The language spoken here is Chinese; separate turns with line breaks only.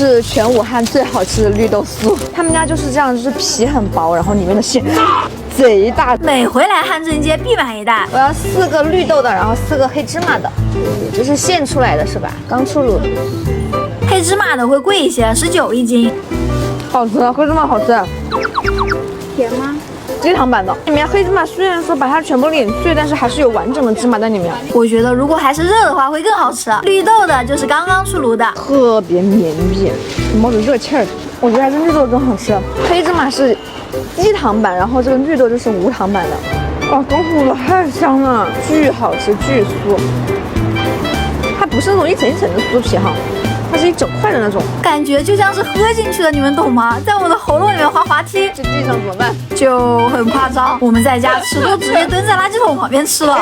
是全武汉最好吃的绿豆酥。他们家就是这样，就是皮很薄，然后里面的馅贼大。
每回来汉正街必买一袋。
我要4个绿豆的，然后4个黑芝麻的，这是现出来的是吧？刚出炉。
黑芝麻的会贵一些，19一斤。
好吃，黑芝麻好吃。
甜吗？
低糖版的，里面黑芝麻虽然说把它全部碾碎，但是还是有完整的芝麻在里面。
我觉得如果还是热的话会更好吃。绿豆的就是刚刚出炉的，
特别绵密，冒着热气儿。我觉得还是绿豆更好吃。黑芝麻是低糖版，然后这个绿豆就是无糖版的。哇，刚出炉太香了，巨好吃，巨酥。它不是那种一层一层的酥皮哈。它是一整块的那种，
感觉就像是喝进去的，你们懂吗？在我的喉咙里面滑滑梯，
这地上怎么办？
就很夸张。我们在家吃都直接蹲在垃圾桶旁边吃了。